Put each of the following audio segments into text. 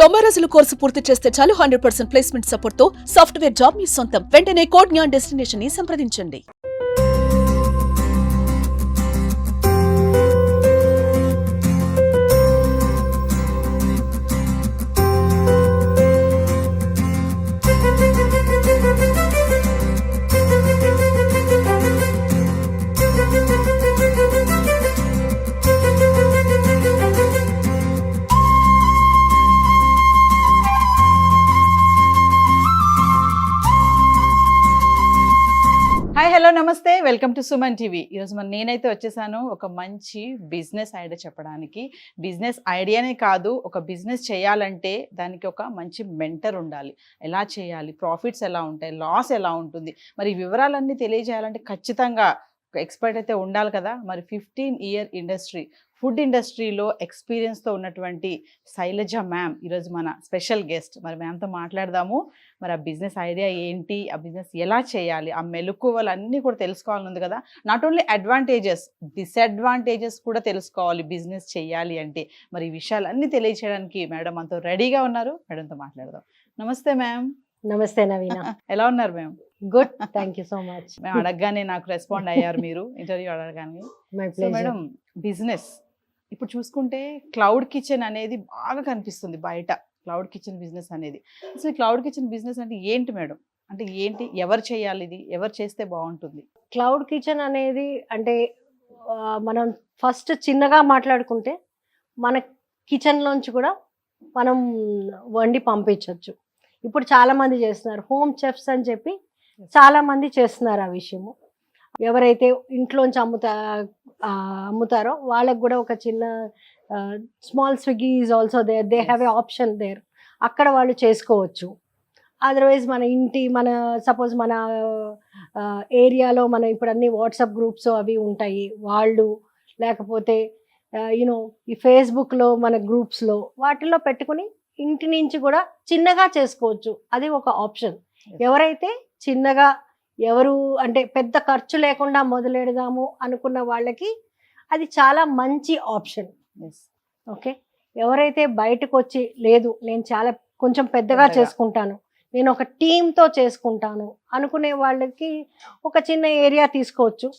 90 రోజుల కోర్సు పూర్తి చేస్తే చాలు 100% ప్లేస్మెంట్ సపోర్ట్ తో సాఫ్ట్వేర్ జాబ్ మీ సొంతం. వెంటనే కోడ్ జ్ఞాన్ డెస్టినేషన్ ని సంప్రదించండి. హాయ్ హలో నమస్తే, వెల్కమ్ టు సుమన్ టీవీ. ఈరోజు నేనైతే వచ్చేసాను ఒక మంచి బిజినెస్ ఐడియా చెప్పడానికి. బిజినెస్ ఐడియానే కాదు, ఒక బిజినెస్ చేయాలంటే దానికి ఒక మంచి మెంటర్ ఉండాలి. ఎలా చేయాలి, ప్రాఫిట్స్ ఎలా ఉంటాయి, లాస్ ఎలా ఉంటుంది, మరి ఈ వివరాలన్నీ తెలియజేయాలంటే ఖచ్చితంగా ఒక ఎక్స్పర్ట్ అయితే ఉండాలి కదా. మరి 15-year ఇండస్ట్రీ, ఫుడ్ ఇండస్ట్రీలో ఎక్స్పీరియన్స్తో ఉన్నటువంటి శైలజ మ్యామ్ ఈరోజు మన స్పెషల్ గెస్ట్. మరి మ్యామ్తో మాట్లాడదాము. మరి ఆ బిజినెస్ ఐడియా ఏంటి, ఆ బిజినెస్ ఎలా చేయాలి, ఆ మెలకువలు అన్నీ కూడా తెలుసుకోవాలని ఉంది కదా. నాట్ ఓన్లీ అడ్వాంటేజెస్, డిసడ్వాంటేజెస్ కూడా తెలుసుకోవాలి బిజినెస్ చేయాలి అంటే. మరి ఈ విషయాలన్నీ తెలియచేయడానికి మేడం మనతో రెడీగా ఉన్నారు. మేడంతో మాట్లాడదాం. నమస్తే మ్యామ్. నమస్తే నవీన. ఎలా ఉన్నారు ma'am? Good, thank you so much. మేము అడగగానే నాకు రెస్పాండ్ అయ్యారు మీరు ఇంటర్వ్యూ అడగగానే. సో మేడం, బిజినెస్ ఇప్పుడు చూసుకుంటే క్లౌడ్ కిచెన్ అనేది బాగా కనిపిస్తుంది బయట. క్లౌడ్ కిచెన్ బిజినెస్ అనేది, అసలు క్లౌడ్ కిచెన్ బిజినెస్ అంటే ఏంటి మేడం? అంటే ఏంటి, ఎవరు చేయాలి, ఇది ఎవరు చేస్తే బాగుంటుంది? క్లౌడ్ కిచెన్ అనేది అంటే మనం ఫస్ట్ చిన్నగా మాట్లాడుకుంటే మన కిచెన్లోంచి కూడా మనం వండి పంపించవచ్చు. ఇప్పుడు చాలా మంది చేస్తున్నారు, హోమ్ చెఫ్స్ అని చెప్పి చాలా మంది చేస్తున్నారు. ఆ విషయము ఎవరైతే ఇంట్లోంచి అమ్ముతారో వాళ్ళకు కూడా ఒక చిన్న small Swiggy is also there, they have a option there. అక్కడ వాళ్ళు చేసుకోవచ్చు. అదర్వైజ్ మన సపోజ్ మన ఏరియాలో మన ఇప్పుడు అన్ని వాట్సాప్ గ్రూప్స్ అవి ఉంటాయి, వాళ్ళు లేకపోతే యూనో ఈ ఫేస్బుక్లో మన గ్రూప్స్లో వాటిల్లో పెట్టుకుని ఇంటి నుంచి కూడా చిన్నగా చేసుకోవచ్చు. అది ఒక ఆప్షన్. ఎవరైతే చిన్నగా అంటే పెద్ద ఖర్చు లేకుండా మొదలెడదాము అనుకున్న వాళ్ళకి అది చాలా మంచి ఆప్షన్. ఓకే, ఎవరైతే బయటకు వచ్చి లేదు నేను చాలా కొంచెం పెద్దగా చేసుకుంటాను, నేను ఒక టీంతో చేసుకుంటాను అనుకునే వాళ్ళకి ఒక చిన్న ఏరియా తీసుకోవచ్చు.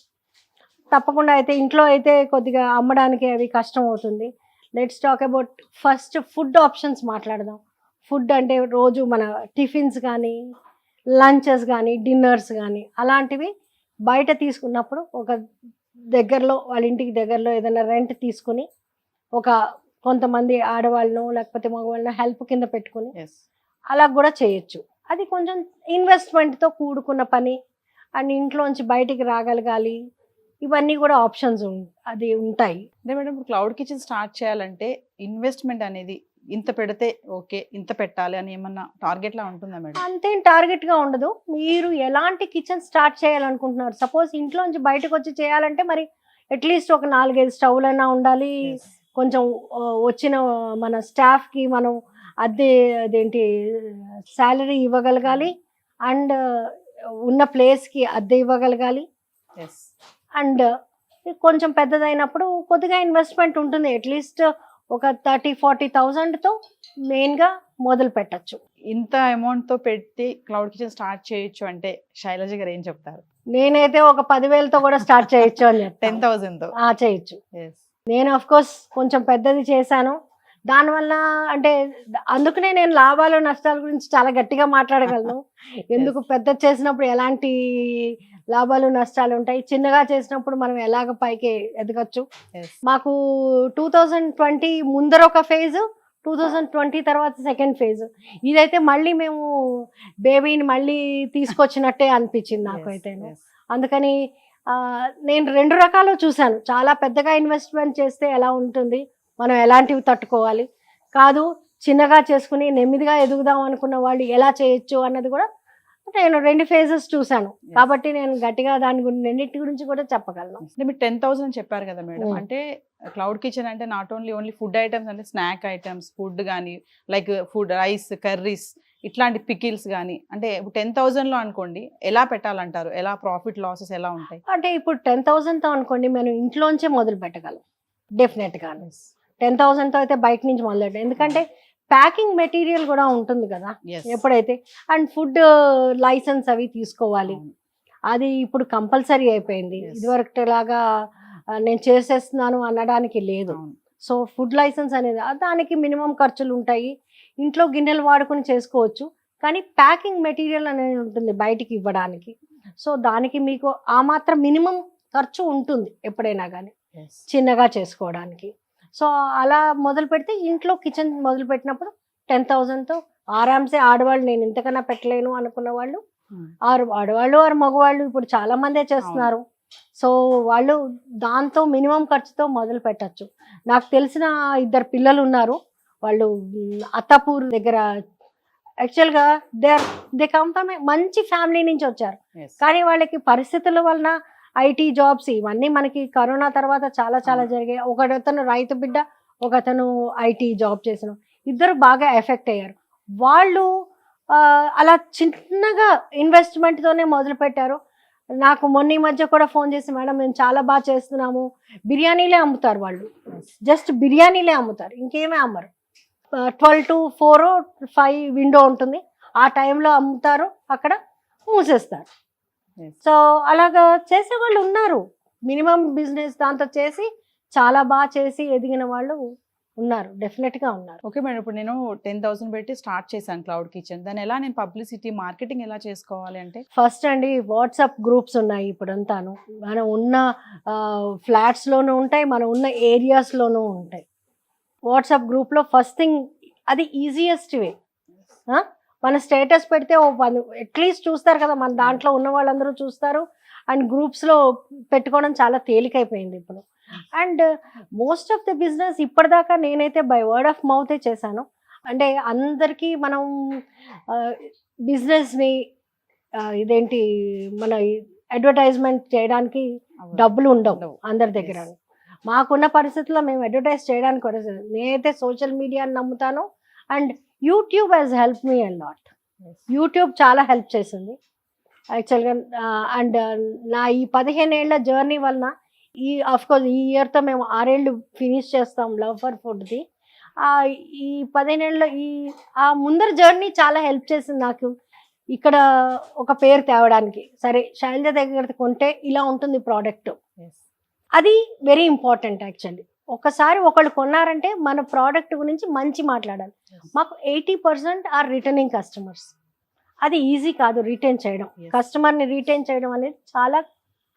తప్పకుండా అయితే ఇంట్లో అయితే కొద్దిగా అమ్మడానికి అవి కష్టం అవుతుంది. Let's talk about first food options మాట్లాడదాం. ఫుడ్ అంటే రోజు మన టిఫిన్స్ కానీ, లంచెస్ కానీ, డిన్నర్స్ కానీ అలాంటివి బయట తీసుకున్నప్పుడు ఒక దగ్గరలో వాళ్ళ ఇంటికి దగ్గరలో ఏదైనా రెంట్ తీసుకుని ఒక కొంతమంది ఆడవాళ్ళను లేకపోతే మగవాళ్ళను హెల్ప్ కింద పెట్టుకుని అలా కూడా చేయొచ్చు. అది కొంచెం ఇన్వెస్ట్మెంట్తో కూడుకున్న పని అండ్ ఇంట్లోంచి బయటికి రాగలగాలి. ఇవన్నీ కూడా ఆప్షన్స్ అది ఉంటాయి. అదే మేడం, ఇప్పుడు క్లౌడ్ కిచెన్ స్టార్ట్ చేయాలంటే ఇన్వెస్ట్మెంట్ అనేది ఇంత పెడితే ఓకే, ఇంత పెట్టాలి అని ఏమన్నా టార్గెట్ లా ఉంటుందా మేడం? అంతేం టార్గెట్గా ఉండదు. మీరు ఎలాంటి కిచెన్ స్టార్ట్ చేయాలనుకుంటున్నారు? సపోజ్ ఇంట్లోంచి బయటకు వచ్చి చేయాలంటే మరి అట్లీస్ట్ ఒక 4-5 స్టవ్లైనా ఉండాలి. కొంచెం వచ్చిన మన స్టాఫ్కి మనం అదేంటి శాలరీ ఇవ్వగలగాలి అండ్ ఉన్న ప్లేస్కి అద్దె ఇవ్వగలగాలి. అండ్ కొంచెం పెద్దదైనప్పుడు కొద్దిగా ఇన్వెస్ట్మెంట్ ఉంటుంది. అట్లీస్ట్ ఒక 30,000-40,000తో మెయిన్గా మొదలు పెట్టచ్చు. ఇంత అమౌంట్తో పెట్టి క్లౌడ్ కిచెన్ స్టార్ట్ చేయొచ్చు అంటే శైలజ గారు ఏం చెప్తారు? నేనైతే ఒక 10,000తో కూడా స్టార్ట్ చేయొచ్చు అని 10,000తో చేయొచ్చు. నేను ఆఫ్ కోర్స్ కొంచెం పెద్దది చేశాను. దానివల్ల అంటే అందుకనే నేను లాభాలు నష్టాల గురించి చాలా గట్టిగా మాట్లాడగలను. ఎందుకు పెద్ద చేసినప్పుడు ఎలాంటి లాభాలు నష్టాలు ఉంటాయి, చిన్నగా చేసినప్పుడు మనం ఎలాగ పైకి ఎదగచ్చు. మాకు 2020 ముందర ఒక ఫేజ్, 2020 తర్వాత సెకండ్ ఫేజ్. ఇదైతే మళ్ళీ మేము బేబీని మళ్ళీ తీసుకొచ్చినట్టే అనిపించింది నాకు అయితే. అందుకని నేను 2 రకాలు చూశాను. చాలా పెద్దగా ఇన్వెస్ట్మెంట్ చేస్తే ఎలా ఉంటుంది, మనం ఎలాంటివి తట్టుకోవాలి, కాదు చిన్నగా చేసుకుని నెమ్మదిగా ఎదుగుదాం అనుకున్న వాళ్ళు ఎలా చేయొచ్చు అన్నది కూడా నేను 2 ఫేజెస్ చూశాను. కాబట్టి నేను గట్టిగా దాని గురించి రెండింటి గురించి కూడా చెప్పగలను. మీరు 10,000 చెప్పారు కదా మేడం, అంటే క్లౌడ్ కిచెన్ అంటే నాట్ ఓన్లీ ఫుడ్ ఐటమ్స్, అంటే స్నాక్ ఐటమ్స్, ఫుడ్ కానీ లైక్ ఫుడ్, రైస్, కర్రీస్, ఇట్లాంటి పికిల్స్ కానీ, అంటే ఇప్పుడు 10,000లో అనుకోండి ఎలా పెట్టాలంటారు? ఎలా ప్రాఫిట్ లాసెస్ ఎలా ఉంటాయి? అంటే ఇప్పుడు 10,000తో అనుకోండి మనం ఇంట్లోంచే మొదలు పెట్టగలం డెఫినెట్గా. 10,000తో అయితే బయట నుంచి మొదలెట్టాం. ఎందుకంటే ప్యాకింగ్ మెటీరియల్ కూడా ఉంటుంది కదా Yes. ఎప్పుడైతే, అండ్ ఫుడ్ లైసెన్స్ అవి తీసుకోవాలి. అవును. అది ఇప్పుడు కంపల్సరీ అయిపోయింది. Yes. ఇదివరకు లాగా నేను చేసేస్తున్నాను అనడానికి లేదు. అవును. సో ఫుడ్ లైసెన్స్ అనేది దానికి మినిమం ఖర్చులు ఉంటాయి. ఇంట్లో గిన్నెలు వాడుకొని చేసుకోవచ్చు, కానీ ప్యాకింగ్ మెటీరియల్ అనేది ఉంటుంది బయటికి ఇవ్వడానికి. సో దానికి మీకు ఆ మాత్రం మినిమం ఖర్చు ఉంటుంది ఎప్పుడైనా కానీ Yes. చిన్నగా చేసుకోవడానికి. సో అలా మొదలు పెడితే ఇంట్లో కిచెన్ మొదలు పెట్టినప్పుడు 10,000తో ఆరామ్సే ఆడవాళ్ళు నేను ఇంతకన్నా పెట్టలేను అనుకున్న వాళ్ళు, Hmm. ఆడవాళ్ళు ఆరు మగవాళ్ళు ఇప్పుడు చాలా మందే చేస్తున్నారు. సో వాళ్ళు దాంతో మినిమం ఖర్చుతో మొదలు పెట్టచ్చు. నాకు తెలిసిన 2 పిల్లలు ఉన్నారు. వాళ్ళు అత్తాపూర్ దగ్గర, యాక్చువల్గా దే కమ్ ఫ్రమ్ మంచి ఫ్యామిలీ నుంచి వచ్చారు. Yes. కానీ వాళ్ళకి పరిస్థితుల వలన ఐటీ జాబ్స్ ఇవన్నీ మనకి కరోనా తర్వాత చాలా అవును. జరిగాయి. ఒకతను రైతు బిడ్డ, ఒకతను ఐటీ జాబ్ చేసిన, ఇద్దరు బాగా ఎఫెక్ట్ అయ్యారు. వాళ్ళు అలా చిన్నగా ఇన్వెస్ట్మెంట్తోనే మొదలు పెట్టారు. నాకు మొన్న ఈ మధ్య కూడా ఫోన్ చేసి, మేడం మేము చాలా బాగా చేస్తున్నాము, బిర్యానీలే అమ్ముతారు వాళ్ళు, Yes. జస్ట్ బిర్యానీలే అమ్ముతారు, ఇంకేమీ అమ్మరు. 12 to 4, 5 విండో ఉంటుంది, ఆ టైంలో అమ్ముతారు, అక్కడ మూసేస్తారు. Yes. సో అలాగా చేసేవాళ్ళు ఉన్నారు. మినిమం బిజినెస్ దాంతో చేసి చాలా బాగా చేసి ఎదిగిన వాళ్ళు ఉన్నారు, డెఫినెట్గా ఉన్నారు. ఓకే మేడం, ఇప్పుడు నేను 10,000 పెట్టి స్టార్ట్ చేశాను క్లౌడ్ కిచెన్. దాన్ని ఎలా నేను పబ్లిసిటీ మార్కెటింగ్ ఎలా చేసుకోవాలి అంటే? ఫస్ట్ అండి, వాట్సాప్ గ్రూప్స్ ఉన్నాయి ఇప్పుడంతాను. మనం ఉన్న ఫ్లాట్స్లోనూ ఉంటాయి, మనం ఉన్న ఏరియాస్లోనూ ఉంటాయి. వాట్సాప్ గ్రూప్లో ఫస్ట్ థింగ్ అది ఈజియెస్ట్ వే. మన స్టేటస్ పెడితే అట్లీస్ట్ చూస్తారు కదా, మన దాంట్లో ఉన్న వాళ్ళందరూ చూస్తారు. అండ్ గ్రూప్స్లో పెట్టుకోవడం చాలా తేలికైపోయింది ఇప్పుడు. And most of the business ఇప్పటిదాకా నేనైతే బై వర్డ్ ఆఫ్ మౌతే చేశాను. అంటే అందరికీ మనం బిజినెస్ని ఇదేంటి మన అడ్వర్టైజ్మెంట్ చేయడానికి డబ్బులు ఉండవు అందరి దగ్గర. మాకున్న పరిస్థితుల్లో మేము అడ్వర్టైజ్ చేయడానికి కూడా నేనైతే సోషల్ మీడియాని నమ్ముతాను. And YouTube has help me a lot. YouTube చాలా హెల్ప్ చేసింది యాక్చువల్గా. అండ్ నా ఈ 15 ఏళ్ల జర్నీ వలన అఫ్కోర్స్ ఈ ఇయర్తో మేము 6 ఏళ్ళు ఫినిష్ చేస్తాం లవ్ ఫర్ ఫుడ్ది. ఈ 15 ఏళ్ళ ఆ ముందర జర్నీ చాలా హెల్ప్ చేసింది నాకు ఇక్కడ ఒక పేరు తేవడానికి. సరే, శైలజ దగ్గర కొంటే ఇలా ఉంటుంది ప్రోడక్ట్, అది వెరీ ఇంపార్టెంట్ యాక్చువల్లీ. ఒకసారి ఒకళ్ళు కొన్నారంటే మన ప్రోడక్ట్ గురించి మంచి మాట్లాడాలి. మాకు 80% ఆర్ రిటర్నింగ్ కస్టమర్స్. అది ఈజీ కాదు రిటైన్ చేయడం. కస్టమర్ని రిటైన్ చేయడం అనేది చాలా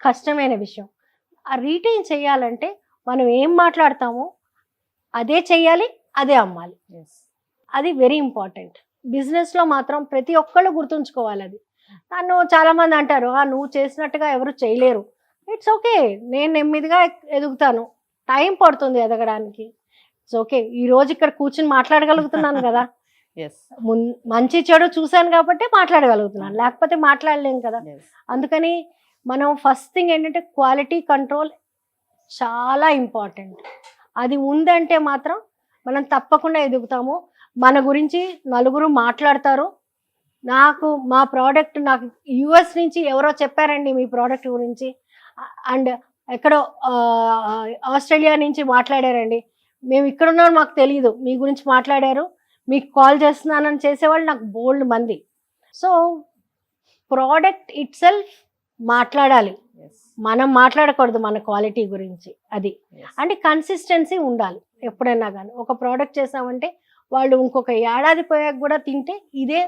కష్టమైన విషయం. ఆ రిటైన్ చేయాలంటే మనం ఏం మాట్లాడతామో అదే చెయ్యాలి, అదే అమ్మాలి. అది వెరీ ఇంపార్టెంట్. బిజినెస్లో మాత్రం ప్రతి ఒక్కళ్ళు గుర్తుంచుకోవాలి అది. నన్ను చాలామంది అంటారు, నువ్వు చేసినట్టుగా ఎవరు చేయలేరు. ఇట్స్ ఓకే, నేను నెమ్మదిగా ఎదుగుతాను, టైం పడుతుంది ఎదగడానికి. ఇట్స్ ఓకే, ఈరోజు ఇక్కడ కూర్చుని మాట్లాడగలుగుతున్నాను కదా, మంచి చెడు చూశాను కాబట్టి మాట్లాడగలుగుతున్నాను, లేకపోతే మాట్లాడలేను కదా. అందుకని మనం ఫస్ట్ థింగ్ ఏంటంటే క్వాలిటీ కంట్రోల్ చాలా ఇంపార్టెంట్. అది ఉందంటే మాత్రం మనం తప్పకుండా ఎదుగుతాము. మన గురించి నలుగురు మాట్లాడతారు. మా ప్రోడక్ట్ నాకు యుఎస్ నుంచి ఎవరో చెప్పారండి మీ ప్రోడక్ట్ గురించి, అండ్ ఎక్కడో ఆస్ట్రేలియా నుంచి మాట్లాడారండి, మేము ఇక్కడ ఉన్నాం మాకు తెలియదు, మీ గురించి మాట్లాడారు, మీకు కాల్ చేస్తున్నానని చేసేవాళ్ళు నాకు బోల్డ్ మంది. సో ప్రోడక్ట్ ఇట్ సెల్ఫ్ మాట్లాడాలి, మనం మాట్లాడకూడదు మన క్వాలిటీ గురించి. అది అంటే కన్సిస్టెన్సీ ఉండాలి. ఎప్పుడైనా కానీ ఒక ప్రోడక్ట్ చేసామంటే వాళ్ళు ఇంకొక ఏడాది పోయాక కూడా తింటే ఇదే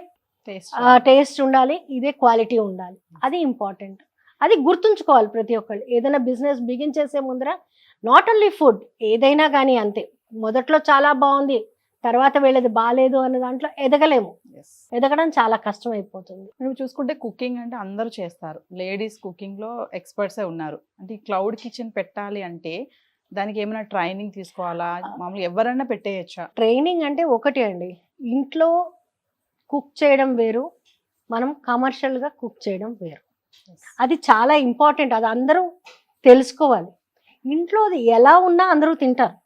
టేస్ట్ ఉండాలి, ఇదే క్వాలిటీ ఉండాలి. అది ఇంపార్టెంట్. అది గుర్తుంచుకోవాలి ప్రతి ఒక్కళ్ళు. ఏదైనా బిజినెస్ బిగిన్ చేసే ముందర నాట్ ఓన్లీ ఫుడ్, ఏదైనా కానీ అంతే. మొదట్లో చాలా బాగుంది, తర్వాత వీళ్ళది బాగాలేదు అనే దాంట్లో ఎదగలేము. ఎదగడం చాలా కష్టం అయిపోతుంది. మనం చూసుకుంటే కుకింగ్ అంటే అందరూ చేస్తారు, లేడీస్ కుకింగ్లో ఎక్స్పర్ట్సే ఉన్నారు. అంటే ఈ క్లౌడ్ కిచెన్ పెట్టాలి అంటే దానికి ఏమైనా ట్రైనింగ్ తీసుకోవాలా, మామూలుగా ఎవరైనా పెట్టేయచ్చా? ట్రైనింగ్ అంటే ఒకటి అండి, ఇంట్లో కుక్ చేయడం వేరు, మనం కమర్షియల్గా కుక్ చేయడం వేరు. అది చాలా ఇంపార్టెంట్, అది అందరూ తెలుసుకోవాలి. ఇంట్లో అది ఎలా ఉన్నా అందరూ తింటారు,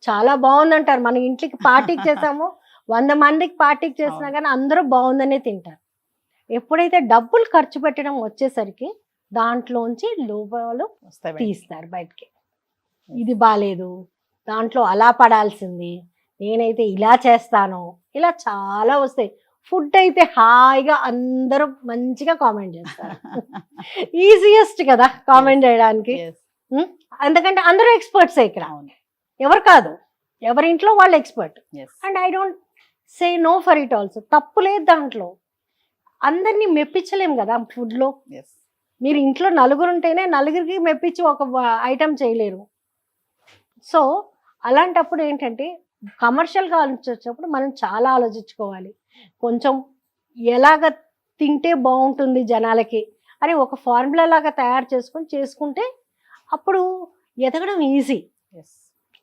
చాలా బాగుందంటారు. మన ఇంటికి పార్టీకి చేసాము, 100 మందికి పార్టీకి చేసినా కానీ అందరూ బాగుందనే తింటారు. ఎప్పుడైతే డబ్బులు ఖర్చు పెట్టడం వచ్చేసరికి దాంట్లోంచి లోపాలు తీస్తారు బయటికి. ఇది బాగాలేదు, దాంట్లో అలా పడాల్సింది, నేనైతే ఇలా చేస్తాను, ఇలా చాలా వస్తాయి. ఫుడ్ అయితే హాయిగా అందరూ మంచిగా కామెంట్ చేస్తారు. ఈజియెస్ట్ కదా కామెంట్ చేయడానికి. Yes. ఎందుకంటే అందరూ ఎక్స్పర్ట్సే ఇక్కడ, అవును. ఎవరు కాదు, ఎవరింట్లో వాళ్ళు expert. Yes. And I don't say no for it also. తప్పు లేదు దాంట్లో. అందరినీ మెప్పించలేం కదా ఫుడ్లో. Yes. మీరు ఇంట్లో నలుగురు ఉంటేనే నలుగురికి మెప్పించి ఒక ఐటెం చేయలేరు. సో అలాంటప్పుడు ఏంటంటే కమర్షియల్గా ఆలోచించేటప్పుడు మనం చాలా ఆలోచించుకోవాలి. కొంచెం ఎలాగ తింటే బాగుంటుంది జనాలకి అని ఒక ఫార్ములా లాగా తయారు చేసుకుంటే అప్పుడు ఎదగడం ఈజీ, Yes.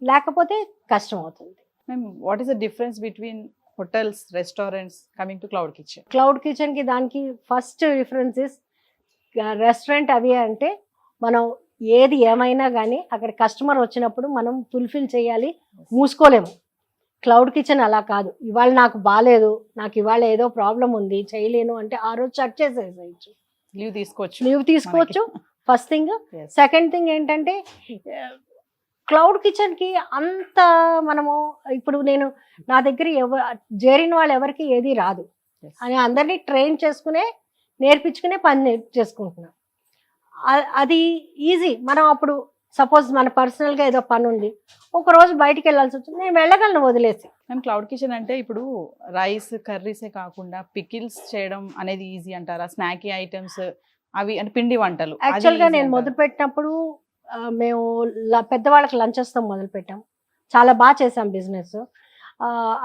లేకపోతే కష్టం అవుతుంది. Ma'am, what is the difference between hotels, restaurants coming to cloud kitchen? Cloud కిచెన్కి దానికి ఫస్ట్ డిఫరెన్స్ ఇస్ రెస్టారెంట్ అవి అంటే మనం ఏది ఏమైనా కానీ అక్కడ కస్టమర్ వచ్చినప్పుడు మనం ఫుల్ఫిల్ చేయాలి, మూసుకోలేము. క్లౌడ్ కిచెన్ అలా కాదు. ఇవాళ నాకు బాగాలేదు, నాకు ఇవాళ ఏదో ప్రాబ్లం ఉంది, చేయలేను అంటే ఆ రోజు షట్ చేసేసేయచ్చు, లీవ్ తీసుకోవచ్చు. లీవ్ తీసుకోవచ్చు. First thing. Yes. Second thing ఏంటంటే క్లౌడ్ కిచెన్కి అంత మనము ఇప్పుడు నేను నా దగ్గర చేరిన వాళ్ళు ఎవరికి ఏది రాదు Yes. అని అందరినీ ట్రైన్ నేర్పించుకునే పని చేసుకుంటున్నాం. అది ఈజీ. మనం అప్పుడు సపోజ్ మన పర్సనల్గా ఏదో పని ఉంది, ఒక రోజు బయటికి వెళ్ళాల్సి వచ్చింది, నేను వెళ్ళగలను వదిలేసి. మేము క్లౌడ్ కిచెన్ అంటే ఇప్పుడు రైస్ కర్రీసే కాకుండా పికిల్స్ చేయడం అనేది ఈజీ అంటారా? స్నాకీ ఐటమ్స్ అవి అంటే పిండి వంటలు యాక్చువల్గా నేను మొదలు పెట్టినప్పుడు మేము పెద్దవాళ్ళకి లంచెస్ తో మొదలు పెట్టాం. చాలా బాగా చేసాం బిజినెస్.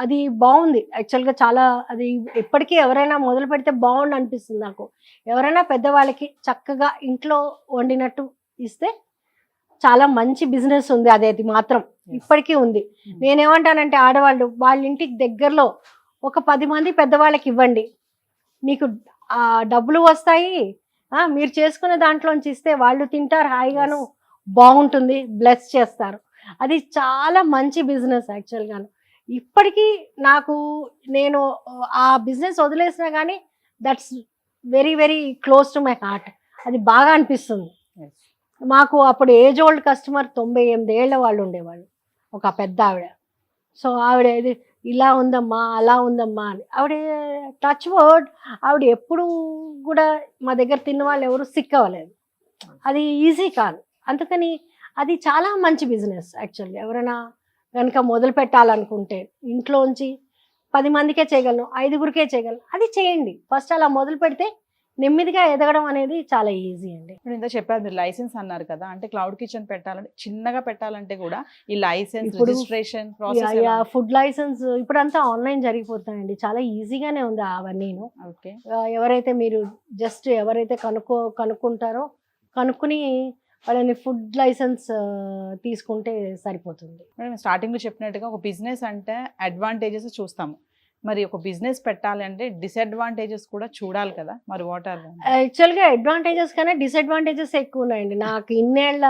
అది బాగుంది యాక్చువల్గా. చాలా అది ఎప్పటికీ ఎవరైనా మొదలు పెడితే బాగుండు అనిపిస్తుంది నాకు. ఎవరైనా పెద్దవాళ్ళకి చక్కగా ఇంట్లో వండినట్టు ఇస్తే చాలా మంచి బిజినెస్ ఉంది. అది మాత్రం ఇప్పటికీ ఉంది. నేనేమంటానంటే ఆడవాళ్ళు వాళ్ళ ఇంటికి దగ్గరలో ఒక 10 మంది పెద్దవాళ్ళకి ఇవ్వండి, మీకు డబ్బులు వస్తాయి, మీరు చేసుకునే దాంట్లోంచి ఇస్తే వాళ్ళు తింటారు, హాయిగాను బాగుంటుంది, బ్లెస్ చేస్తారు. అది చాలా మంచి బిజినెస్ యాక్చువల్గాను. ఇప్పటికీ నేను ఆ బిజినెస్ వదిలేసినా కానీ that's very very close to my heart. అది బాగా అనిపిస్తుంది. మాకు అప్పుడు ఏజ్ ఓల్డ్ కస్టమర్ 98 ఏళ్ల వాళ్ళు ఉండేవాళ్ళు, ఒక పెద్ద ఆవిడ. సో ఆవిడ ఇది ఇలా ఉందమ్మా అలా ఉందమ్మా అని, ఆవిడ టచ్ వర్డ్, ఆవిడ ఎప్పుడు కూడా మా దగ్గర తిన్న వాళ్ళు ఎవరు సిక్ అవ్వలేదు. అది ఈజీ కాదు. అందుకని అది చాలా మంచి బిజినెస్ యాక్చువల్గా. ఎవరైనా కనుక మొదలు పెట్టాలనుకుంటే ఇంట్లోంచి 10 మందికే చేయగలను, 5గురికే చేయగలను, అది చేయండి. ఫస్ట్ అలా మొదలు పెడితే నెమ్మదిగా ఎదగడం అనేది చాలా ఈజీ అండి. ఇప్పుడు ఇంత చెప్పారు, మీరు లైసెన్స్ అన్నారు కదా, అంటే క్లౌడ్ కిచెన్ పెట్టాలంటే చిన్నగా పెట్టాలంటే కూడా ఈ licence registration process, food licence ఇప్పుడు అంతా ఆన్లైన్ జరిగిపోతాయండి, చాలా ఈజీగానే ఉంది అవన్నీను. ఓకే. ఎవరైతే మీరు జస్ట్ ఎవరైతే కనుక్కుంటారో కనుక్కుని వాళ్ళని ఫుడ్ లైసెన్స్ తీసుకుంటే సరిపోతుంది. మేడం స్టార్టింగ్ లో చెప్పినట్టుగా ఒక బిజినెస్ అంటే అడ్వాంటేజెస్ చూస్తాము, మరి ఒక బిజినెస్ పెట్టాలి అంటే డిసడ్వాంటేజెస్ కూడా చూడాలి కదా, మరి వాట్ ఆర్? యాక్చువల్గా అడ్వాంటేజెస్ కన్నా డిసడ్వాంటేజెస్ ఎక్కువ ఉన్నాయండి. నాకు ఇన్నేళ్ళ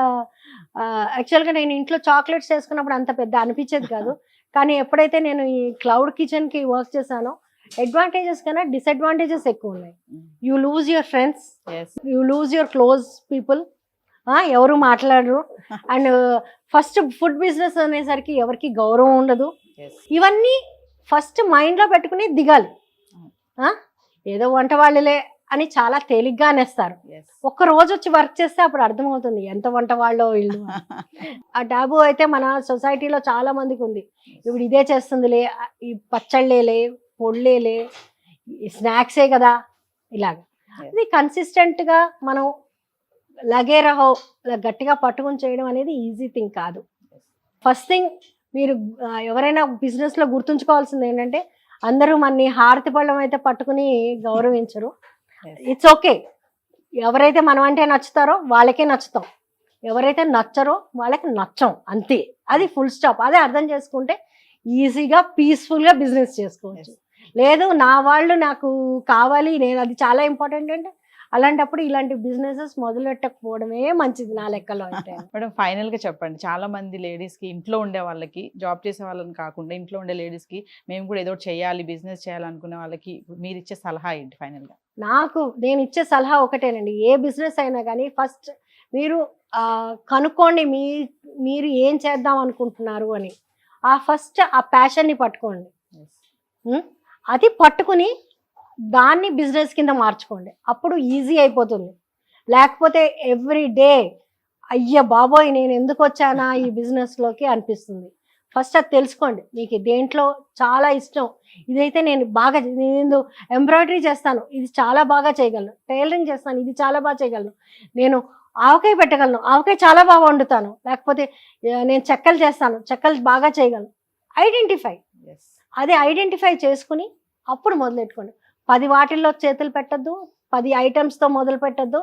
యాక్చువల్గా నేను ఇంట్లో చాక్లెట్స్ చేసుకున్నప్పుడు అంత పెద్ద అనిపించేది కాదు, కానీ ఎప్పుడైతే నేను ఈ క్లౌడ్ కిచెన్కి వర్క్ చేశానో అడ్వాంటేజెస్ కన్నా డిసడ్వాంటేజెస్ ఎక్కువ ఉన్నాయి. You lose your friends, you lose your close people, ఎవరు మాట్లాడరు. అండ్ ఫస్ట్ ఫుడ్ బిజినెస్ అనేసరికి ఎవరికి గౌరవం ఉండదు. ఇవన్నీ ఫస్ట్ మైండ్లో పెట్టుకుని దిగాలి. ఏదో వంట వాళ్ళలే అని చాలా తేలిగ్గా అనేస్తారు. ఒక్క రోజు వచ్చి వర్క్ చేస్తే అప్పుడు అర్థమవుతుంది ఎంత వంట వాళ్ళో వీళ్ళు. ఆ టాబు అయితే మన సొసైటీలో చాలా మందికి ఉంది. ఇప్పుడు ఇదే చేస్తుందిలే, ఈ పచ్చళ్ళేలే, పొళ్ళేలే, స్నాక్సే కదా, ఇలాగ. ఇది కన్సిస్టెంట్గా మనం లగేరహో గట్టిగా పట్టుకుని చేయడం అనేది ఈజీ థింగ్ కాదు. ఫస్ట్ థింగ్ మీరు ఎవరైనా బిజినెస్లో గుర్తుంచుకోవాల్సింది ఏంటంటే అందరూ మనని హారతి పళ్ళం అయితే పట్టుకుని గౌరవించరు. It's okay. ఎవరైతే మనం అంటే నచ్చుతారో వాళ్ళకే నచ్చుతాం, ఎవరైతే నచ్చరో వాళ్ళకి నచ్చం, అంతే. అది ఫుల్ స్టాప్. అదే అర్థం చేసుకుంటే ఈజీగా పీస్ఫుల్గా బిజినెస్ చేసుకోవచ్చు. లేదు నా వాళ్ళు నాకు కావాలి, నేను అది చాలా ఇంపార్టెంట్ అంటే అలాంటప్పుడు ఇలాంటి బిజినెసెస్ మొదలెట్టకపోవడమే మంచిది నా లెక్కలో అయితే. మేడం ఫైనల్ గా చెప్పండి, చాలా మంది లేడీస్ కి, ఇంట్లో ఉండే వాళ్ళకి, జాబ్ చేసే వాళ్ళని కాకుండా ఇంట్లో ఉండే లేడీస్ కి మేము కూడా ఏదో చేయాలి, బిజినెస్ చేయాలనుకునే వాళ్ళకి మీరు ఇచ్చే సలహా ఏంటి ఫైనల్ గా? నేను ఇచ్చే సలహా ఒకటేనండి, ఏ బిజినెస్ అయినా కానీ ఫస్ట్ మీరు కనుక్కోండి మీరు ఏం చేద్దాం అనుకుంటున్నారు అని. ఆ ప్యాషన్ని పట్టుకోండి. అది పట్టుకుని దాన్ని బిజినెస్ కింద మార్చుకోండి, అప్పుడు ఈజీ అయిపోతుంది. లేకపోతే ఎవ్రీ డే అయ్య బాబోయ్ నేను ఎందుకు వచ్చానా ఈ బిజినెస్లోకి అనిపిస్తుంది. ఫస్ట్ అది తెలుసుకోండి, మీకు దేంట్లో చాలా ఇష్టం. ఇదైతే నేను ఎంబ్రాయిడరీ చేస్తాను, ఇది చాలా బాగా చేయగలను. టైలరింగ్ చేస్తాను, ఇది చాలా బాగా చేయగలను. నేను ఆవకాయ పెట్టగలను, ఆవకాయ చాలా బాగా వండుతాను. లేకపోతే నేను చెక్కలు చేస్తాను, చెక్కలు బాగా చేయగలను. ఐడెంటిఫై, అదే ఐడెంటిఫై చేసుకుని అప్పుడు మొదలెట్టుకోండి. 10 వాటిల్లో చేతులు పెట్టద్దు, 10 ఐటమ్స్తో మొదలు పెట్టద్దు.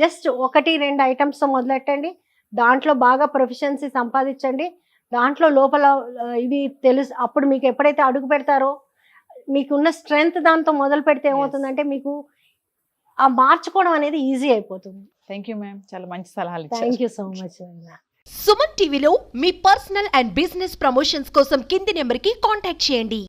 జస్ట్ 1-2 ఐటమ్స్తో మొదలెట్టండి. దాంట్లో బాగా ప్రొఫిషియన్సీ సంపాదించండి. దాంట్లో లోపల ఇది తెలుసు. అప్పుడు మీకు ఎప్పుడైతే అడుగు పెడతారో మీకున్న స్ట్రెంగ్త్ దాంతో మొదలు పెడితే ఏమవుతుందంటే మీకు ఆ మార్చుకోవడం అనేది ఈజీ అయిపోతుంది. థ్యాంక్ యూ మ్యామ్, చాలా మంచి సలహాలు ఇచ్చారు. Thank you so much. Suman టీవీలో మీ పర్సనల్ అండ్ బిజినెస్ ప్రమోషన్స్ కోసం కింది నెంబర్కి కాంటాక్ట్ చేయండి.